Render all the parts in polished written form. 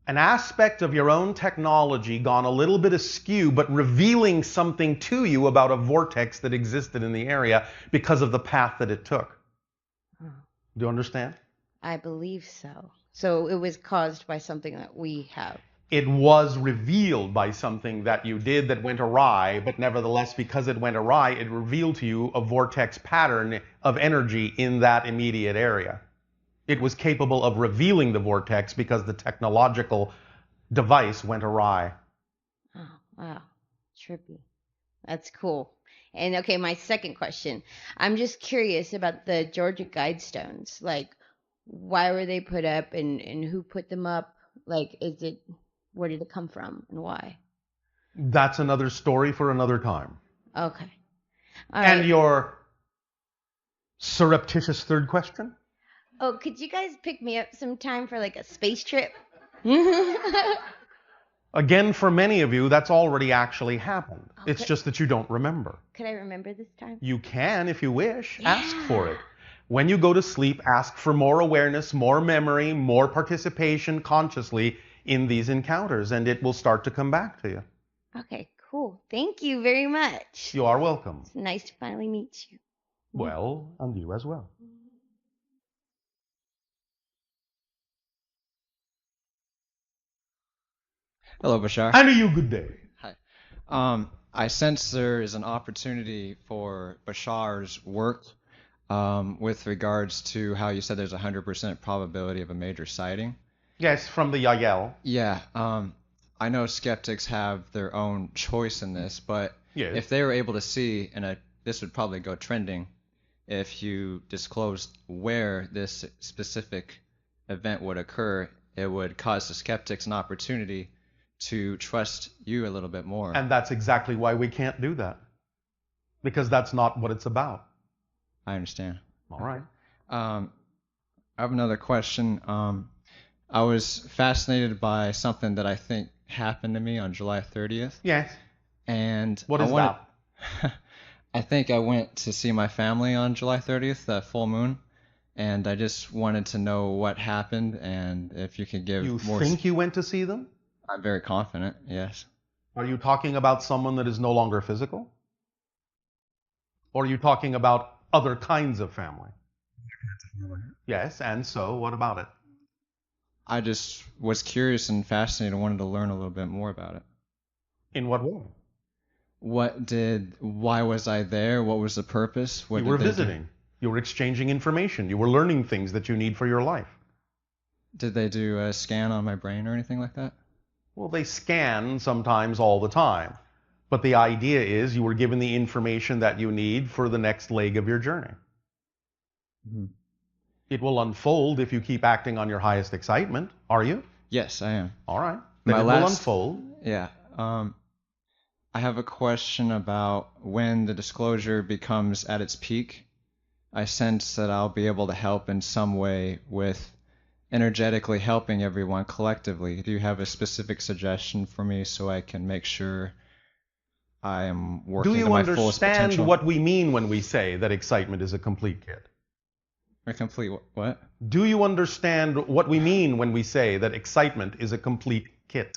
an aspect of your own technology gone a little bit askew, but revealing something to you about a vortex that existed in the area because of the path that it took. Oh, Do you understand? I believe so. So it was caused by something that we have. It was revealed by something that you did that went awry, but nevertheless, because it went awry, it revealed to you a vortex pattern of energy in that immediate area. It was capable of revealing the vortex because the technological device went awry. Oh, wow. Trippy. That's cool. And okay, my second question. I'm just curious about the Georgia Guidestones. Like, why were they put up and who put them up? Like, where did it come from and why? That's another story for another time. Okay. All And right. your surreptitious third question? Oh, could you guys pick me up sometime for like a space trip? Again, for many of you, that's already actually happened. It's Okay. just that you don't remember. Could I remember this time? You can, if you wish, ask for it. When you go to sleep, ask for more awareness, more memory, more participation consciously in these encounters, and it will start to come back to you. Okay, cool. Thank you very much. You are welcome. It's nice to finally meet you. Well, and you as well. Hello, Bashar. And to you, good day. Hi. I sense there is an opportunity for Bashar's work with regards to how you said there's a 100% probability of a major sighting. Yes, from the Yael. Yeah. I know skeptics have their own choice in this, but Yes. if they were able to see, and this would probably go trending, if you disclosed where this specific event would occur, it would cause the skeptics an opportunity to trust you a little bit more. And that's exactly why we can't do that. Because that's not what it's about. I understand. All right. I have another question. I was fascinated by something that I think happened to me on July 30th. Yes. And What is that? I think I went to see my family on July 30th, that full moon, and I just wanted to know what happened and if you could give You more. think you went to see them? I'm very confident, yes. Are you talking about someone that is no longer physical? Or are you talking about other kinds of family? Yes, and so what about it? I just was curious and fascinated and wanted to learn a little bit more about it. In what way? Why was I there? What was the purpose? What You were did they do? visiting. You were exchanging information. You were learning things that you need for your life. Did they do a scan on my brain or anything like that? Well, they scan sometimes all the time. But the idea is you were given the information that you need for the next leg of your journey. Mm-hmm. It will unfold if you keep acting on your highest excitement. Are you? Yes, I am. All right. Then it will unfold. Yeah. I have a question about when the disclosure becomes at its peak. I sense that I'll be able to help in some way with energetically helping everyone collectively. Do you have a specific suggestion for me so I can make sure I am working to my fullest Do you understand potential? what we mean when we say that excitement is a complete kit? A complete what? Do you understand what we mean when we say that excitement is a complete kit?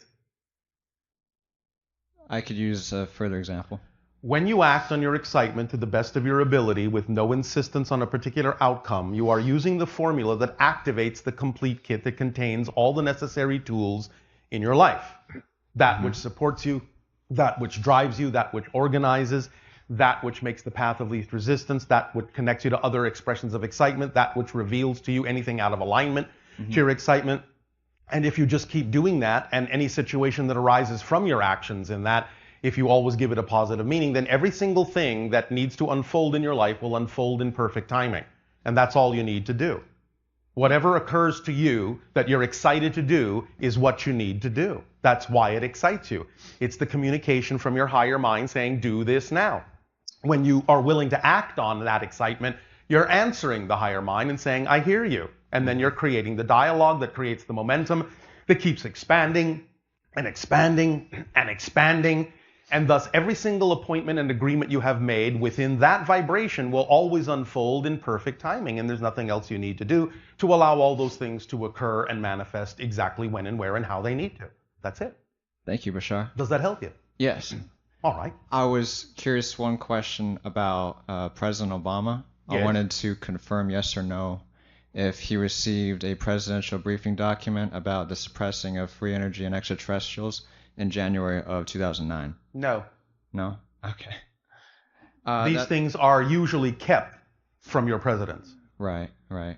I could use a further example. When you act on your excitement to the best of your ability with no insistence on a particular outcome, you are using the formula that activates the complete kit that contains all the necessary tools in your life. That which supports you, that which drives you, that which organizes, that which makes the path of least resistance, that which connects you to other expressions of excitement, that which reveals to you anything out of alignment to your excitement. And if you just keep doing that, and any situation that arises from your actions in that, if you always give it a positive meaning, then every single thing that needs to unfold in your life will unfold in perfect timing. And that's all you need to do. Whatever occurs to you that you're excited to do is what you need to do. That's why it excites you. It's the communication from your higher mind saying, do this now. When you are willing to act on that excitement, you're answering the higher mind and saying, I hear you. And then you're creating the dialogue that creates the momentum that keeps expanding and expanding and expanding. And thus, every single appointment and agreement you have made within that vibration will always unfold in perfect timing. And there's nothing else you need to do to allow all those things to occur and manifest exactly when and where and how they need to. That's it. Thank you, Bashar. Does that help you? Yes. All right. I was curious one question about President Obama. Yes. I wanted to confirm yes or no if he received a presidential briefing document about the suppressing of free energy and extraterrestrials in January of 2009. No. No? Okay. These things are usually kept from your presidents Right, right.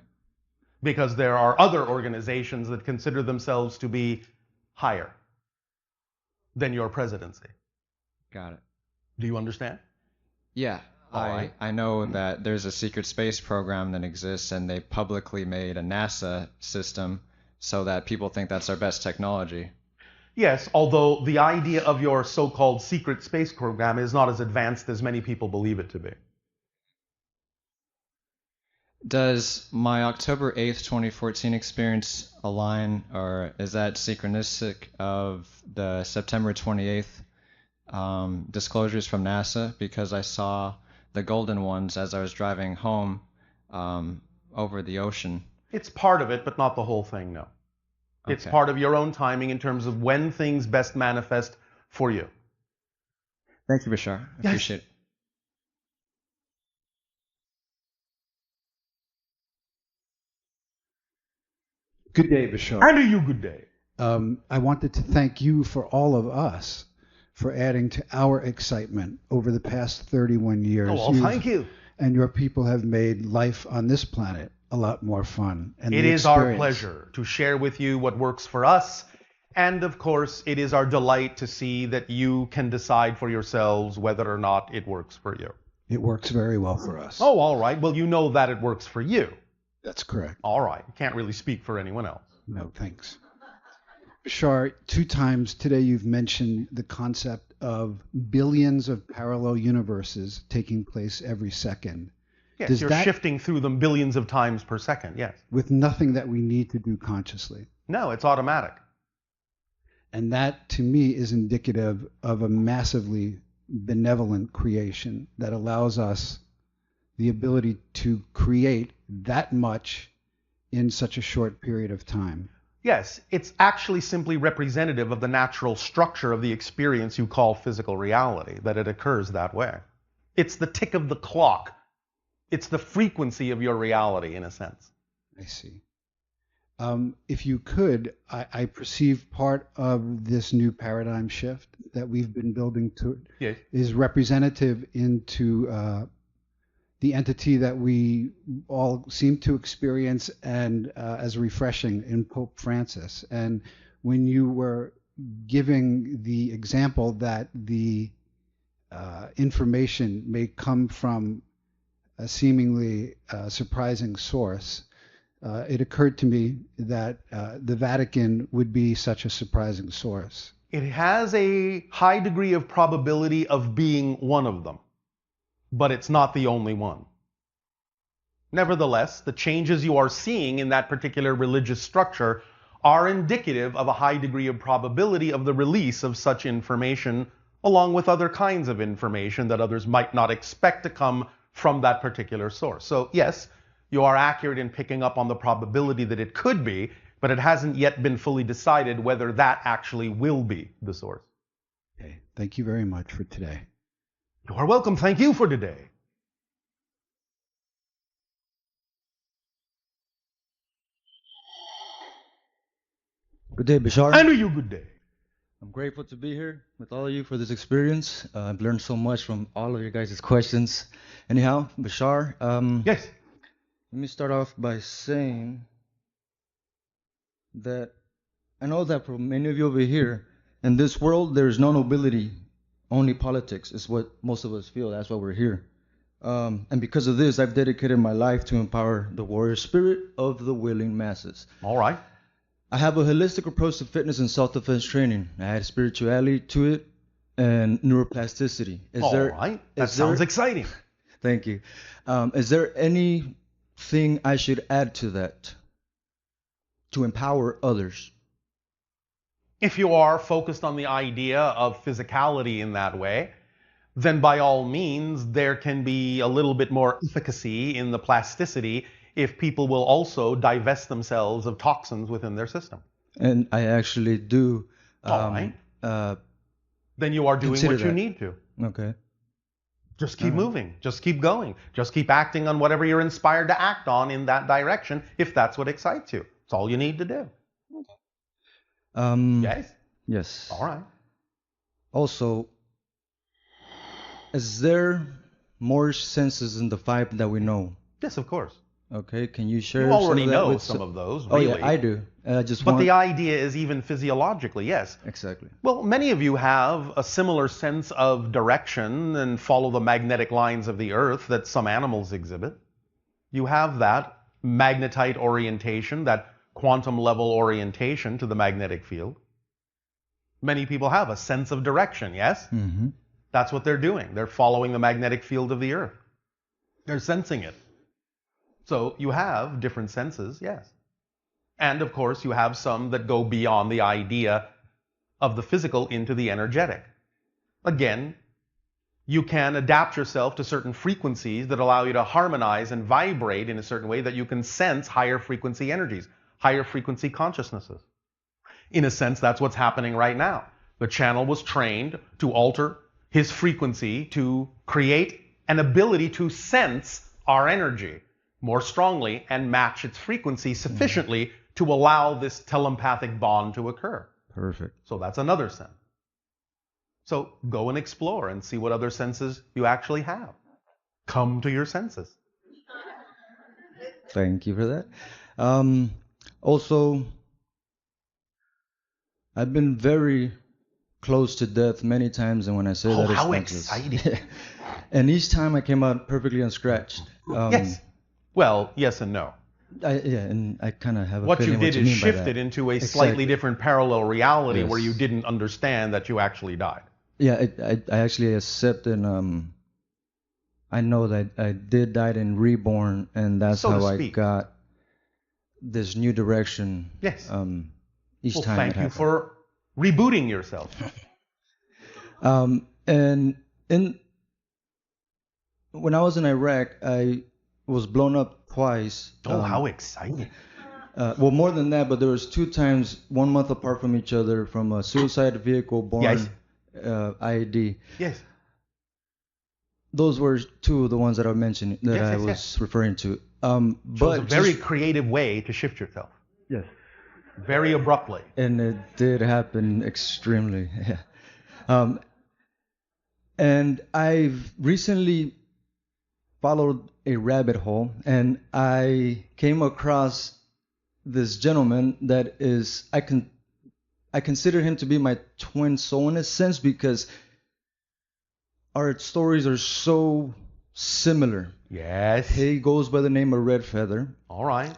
because there are other organizations that consider themselves to be higher than your presidency. Got it. Do you understand? Yeah. All right. I know that there's a secret space program that exists, and they publicly made a NASA system so that people think that's our best technology. Yes, although the idea of your so-called secret space program is not as advanced as many people believe it to be. Does my October 8th, 2014 experience align, or is that synchronistic of the September 28th disclosures from NASA? Because I saw the golden ones as I was driving home over the ocean. It's part of it, but not the whole thing, no. It's Okay. part of your own timing in terms of when things best manifest for you. Thank you, Bashar. I Yes. appreciate it. Good day, Bashar. And to you, good day. I wanted to thank you for all of us for adding to our excitement over the past 31 years. Oh, well, thank you. And your people have made life on this planet a lot more fun. And It the is our experience. pleasure to share with you what works for us. And of course, it is our delight to see that you can decide for yourselves whether or not it works for you. It works very well for us. Oh, all right. Well, you know that it works for you. That's correct. All right. You can't really speak for anyone else. No, thanks. Bashar, 2 times today you've mentioned the concept of billions of parallel universes taking place every second. Yes, Does you're that- shifting through them billions of times per second. Yes. With nothing that we need to do consciously. No, it's automatic. And that, to me, is indicative of a massively benevolent creation that allows us the ability to create that much in such a short period of time. Yes, it's actually simply representative of the natural structure of the experience you call physical reality, that it occurs that way. It's the tick of the clock. It's the frequency of your reality, in a sense. I see. If you could, I perceive part of this new paradigm shift that we've been building to Yes. is representative into the entity that we all seem to experience and as refreshing in Pope Francis. And when you were giving the example that the information may come from a seemingly surprising source, it occurred to me that the Vatican would be such a surprising source. It has a high degree of probability of being one of them, but it's not the only one. Nevertheless, the changes you are seeing in that particular religious structure are indicative of a high degree of probability of the release of such information, along with other kinds of information that others might not expect to come from that particular source. So yes, you are accurate in picking up on the probability that it could be, but it hasn't yet been fully decided whether that actually will be the source. Okay. Thank you very much for today. You are welcome. Thank you for today. Good day, Bashar. And to you, good day. I'm grateful to be here with all of you for this experience. I've learned so much from all of your guys' questions. Anyhow, Bashar, Yes. let me start off by saying that I know that for many of you over here, in this world, there's no nobility, only politics is what most of us feel. That's why we're here. And because of this, I've dedicated my life to empower the warrior spirit of the willing masses. All right. I have a holistic approach to fitness and self-defense training. I add spirituality to it and neuroplasticity. All right. That sounds exciting. Thank you. Is there anything I should add to that to empower others? If you are focused on the idea of physicality in that way, then by all means, there can be a little bit more efficacy in the plasticity if people will also divest themselves of toxins within their system. And I actually do. All right. Then you are doing consider what you that. need to. Okay. Just keep moving. Just keep going. Just keep acting on whatever you're inspired to act on in that direction if that's what excites you. It's all you need to do. Yes? Yes. All right. Also, is there more senses in the five that we know? Yes, of course. Okay, can you share You already some of that know with some of those, Oh really. yeah, I do. I just But want the idea is even physiologically, yes. exactly. Well, many of you have a similar sense of direction and follow the magnetic lines of the earth that some animals exhibit. You have that magnetite orientation, that quantum level orientation to the magnetic field. Many people have a sense of direction, yes? Mm-hmm. That's what they're doing. They're following the magnetic field of the earth. They're sensing it. So you have different senses, yes. And of course, you have some that go beyond the idea of the physical into the energetic. Again, you can adapt yourself to certain frequencies that allow you to harmonize and vibrate in a certain way that you can sense higher frequency energies, higher frequency consciousnesses. In a sense, that's what's happening right now. The channel was trained to alter his frequency to create an ability to sense our energy more strongly and match its frequency sufficiently to allow this telepathic bond to occur. Perfect. So that's another sense. So go and explore and see what other senses you actually have. Come to your senses. Thank you for that. Also, I've been very close to death many times, and when I say that, it's how not just- exciting. And each time I came out perfectly unscratched. Yes. Well, yes and no. And I kind of have a What you feeling did what you is mean by shifted that. into a Exactly. slightly different parallel reality where Yes. you didn't understand that you actually died. Yeah, I actually accept and I know that I did die and reborn, and that's So to how I speak. got this new direction. Yes. Each Well, time thank it you happened. for rebooting yourself. And when I was in Iraq, I was blown up twice. Oh, how exciting. Well, more than that, but there was 2 times, 1 month apart from each other, from a suicide vehicle born Yes. IED. Yes. Those were 2 of the ones that I mentioned that Yes, I yes, was referring to. So But it's a very just- creative way to shift yourself. yes, Very abruptly. and it did happen extremely. Yeah. And I've recently followed a rabbit hole, and I came across this gentleman that is I consider him to be my twin soul in a sense, because our stories are so similar. Yes. He goes by the name of Red Feather. All right.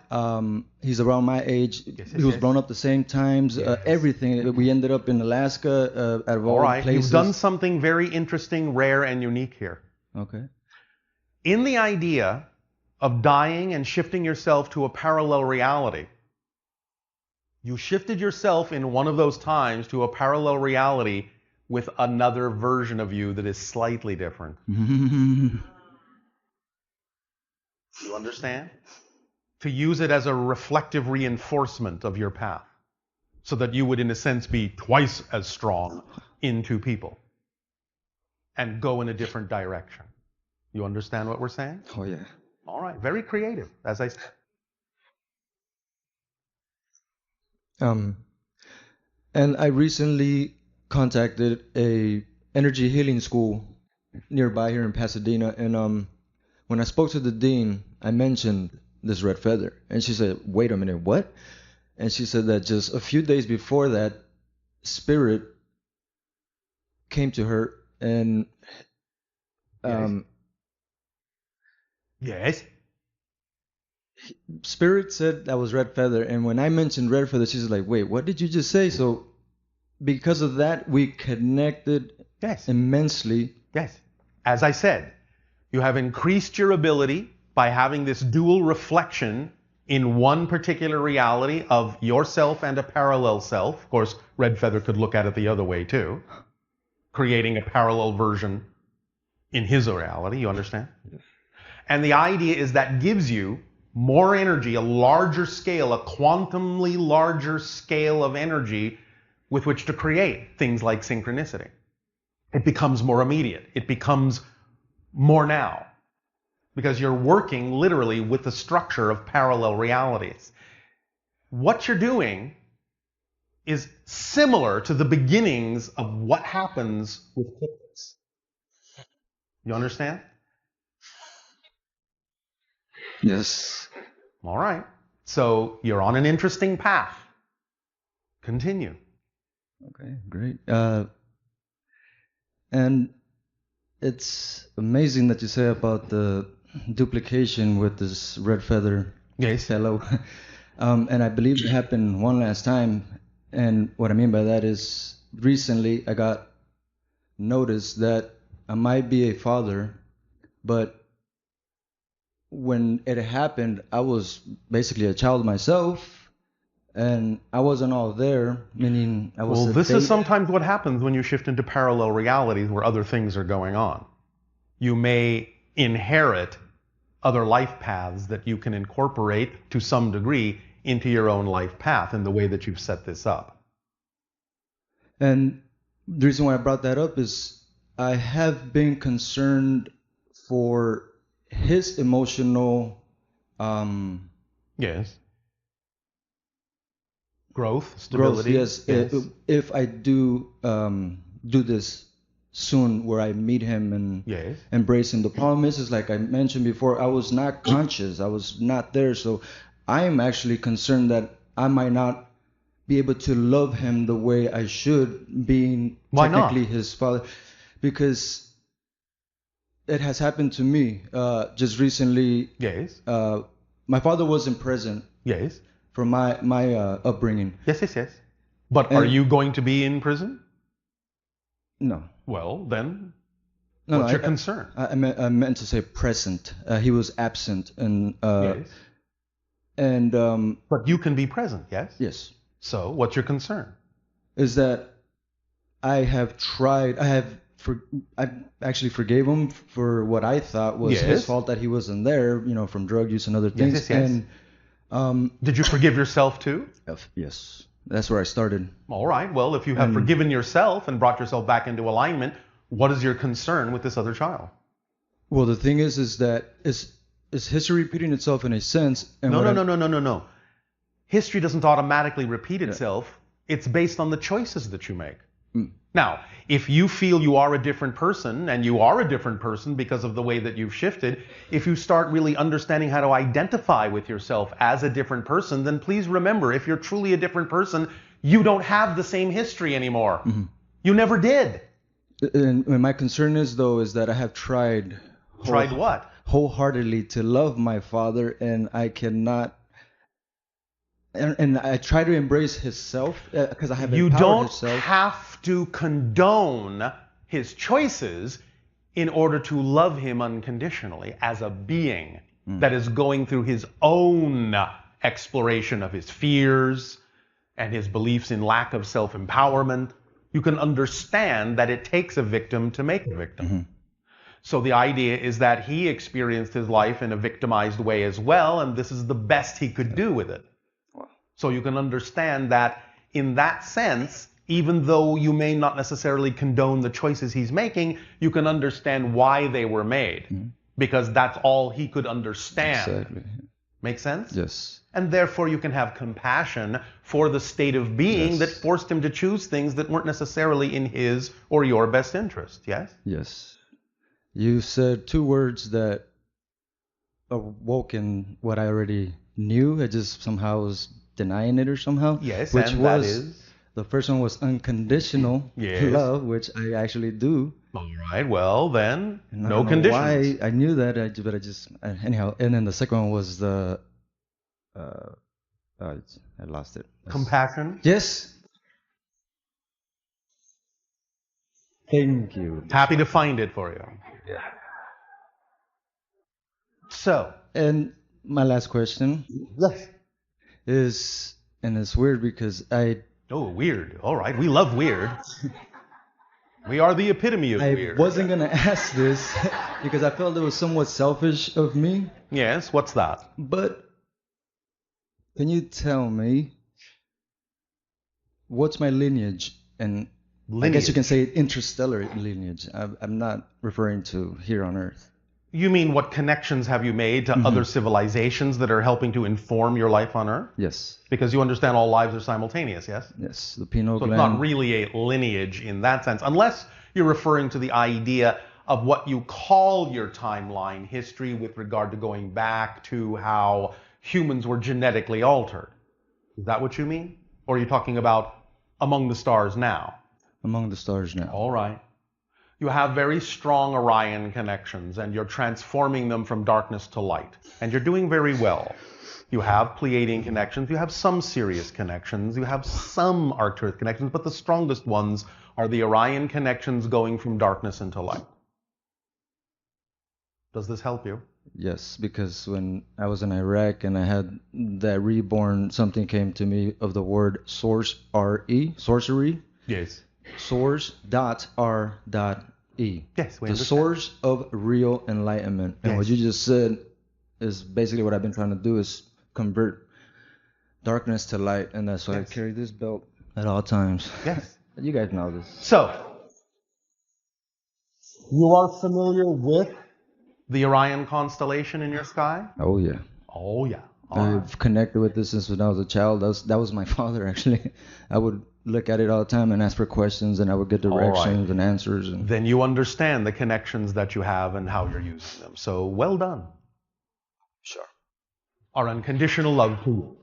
He's around my age. Yes, He was yes. blown up the same times. Yes. Everything. We ended up in Alaska, out of all All right. places. You've done something very interesting, rare, and unique here. Okay. In the idea of dying and shifting yourself to a parallel reality, you shifted yourself in one of those times to a parallel reality with another version of you that is slightly different. You understand? To use it as a reflective reinforcement of your path, so that you would, in a sense, be twice as strong in 2 people and go in a different direction. You understand what we're saying? Oh yeah. All right. Very creative, as I said. And I recently contacted a energy healing school nearby here in Pasadena, and when I spoke to the dean, I mentioned this Red Feather, and she said, "Wait a minute, what?" And she said that just a few days before that, Spirit came to her, and Yes. Spirit said that was Red Feather, and when I mentioned Red Feather, she's like, "Wait, what did you just say?" So because of that, we connected Yes. immensely. Yes. As I said, you have increased your ability by having this dual reflection in one particular reality of yourself and a parallel self. Of course, Red Feather could look at it the other way too, creating a parallel version in his reality, you understand? Yes. And the idea is that gives you more energy, a larger scale, a quantumly larger scale of energy with which to create things like synchronicity. It becomes more immediate. It becomes more now. Because you're working literally with the structure of parallel realities. What you're doing is similar to the beginnings of what happens with hypnosis. You understand? Yes. All right. So you're on an interesting path. Continue. Okay, great. And it's amazing that you say about the duplication with this red feather fellow. And I believe it happened one last time. And what I mean by that is recently I got notice that I might be a father, but when it happened, I was basically a child myself, and I wasn't all there, meaning I was. Well, this is sometimes what happens when you shift into parallel realities where other things are going on. You may inherit other life paths that you can incorporate to some degree into your own life path in the way that you've set this up. And the reason why I brought that up is I have been concerned for his emotional yes, growth, stability. Yes. If I do this soon, where I meet him and embrace him. The problem is like I mentioned before, I was not conscious. I was not there. So I'm actually concerned that I might not be able to love him the way I should, being technically his father, because it has happened to me just recently. Yes. My father wasn't present. Yes. For my upbringing. Yes. But are you going to be in prison? No. Well, then, what's your concern? I meant to say present. He was absent, and yes. And but you can be present, yes? Yes. So, what's your concern? Is that I have tried. I actually forgave him for what I thought was his fault, that he wasn't there, from drug use and other things. Yes. And did you forgive yourself too? Yes. That's where I started. All right. Well, if you have forgiven yourself and brought yourself back into alignment, what is your concern with this other child? Well, the thing is that is history repeating itself in a sense? And No. History doesn't automatically repeat itself. It's based on the choices that you make. Now, if you feel you are a different person, and you are a different person because of the way that you've shifted, if you start really understanding how to identify with yourself as a different person, then please remember, if you're truly a different person, you don't have the same history anymore. Mm-hmm. You never did. And my concern is that I have tried. Tried what? Wholeheartedly to love my father, and I cannot. And I try to embrace his self because I have empowered his self. You don't have to condone his choices in order to love him unconditionally as a being that is going through his own exploration of his fears and his beliefs in lack of self-empowerment. You can understand that it takes a victim to make a victim. Mm-hmm. So the idea is that he experienced his life in a victimized way as well, and this is the best he could do with it. So you can understand that in that sense, even though you may not necessarily condone the choices he's making, you can understand why they were made. Mm-hmm. Because that's all he could understand. Exactly. Make sense? Yes. And therefore you can have compassion for the state of being that forced him to choose things that weren't necessarily in his or your best interest. Yes? Yes. You said two words that awoke in what I already knew. I just somehow was denying it or somehow. Yes, which and was, that is? The first one was unconditional love, which I actually do. All right, well then, and no conditions. Why I knew that, but I just anyhow. And then the second one was the I lost it. Compassion. Yes. Thank you. Happy to find it for you. Yeah. So. And my last question Yes. is, and it's weird because Oh, weird. All right. We love weird. We are the epitome of I weird. wasn't gonna ask this because I felt it was somewhat selfish of me. Yes, what's that? But can you tell me what's my lineage? And I guess you can say interstellar lineage. I'm not referring to here on Earth. You mean what connections have you made to other civilizations that are helping to inform your life on Earth? Yes. Because you understand all lives are simultaneous, yes? Yes. The pineal So gland. it's not really a lineage in that sense, unless you're referring to the idea of what you call your timeline history with regard to going back to how humans were genetically altered. Is that what you mean? Or are you talking about among the stars now? Among the stars now. All right. You have very strong Orion connections, and you're transforming them from darkness to light. And you're doing very well. You have Pleiadian connections, you have some Sirius connections, you have some Arcturus connections, but the strongest ones are the Orion connections going from darkness into light. Does this help you? Yes, because when I was in Iraq and I had that reborn, something came to me of the word source, R-E, sorcery. Yes. Source dot R dot E. Yes, we the understand. source of real enlightenment. And what you just said is basically what I've been trying to do is convert darkness to light, and that's why I carry this belt at all times. Yes. You guys know this. So, you are familiar with the Orion constellation in your sky? Oh yeah. Oh yeah. All right. I've connected with this since when I was a child. That was my father actually. I would look at it all the time and ask for questions, and I would get directions and answers. And Then you understand the connections that you have and how you're using them. So well done. sure. Our unconditional love to you.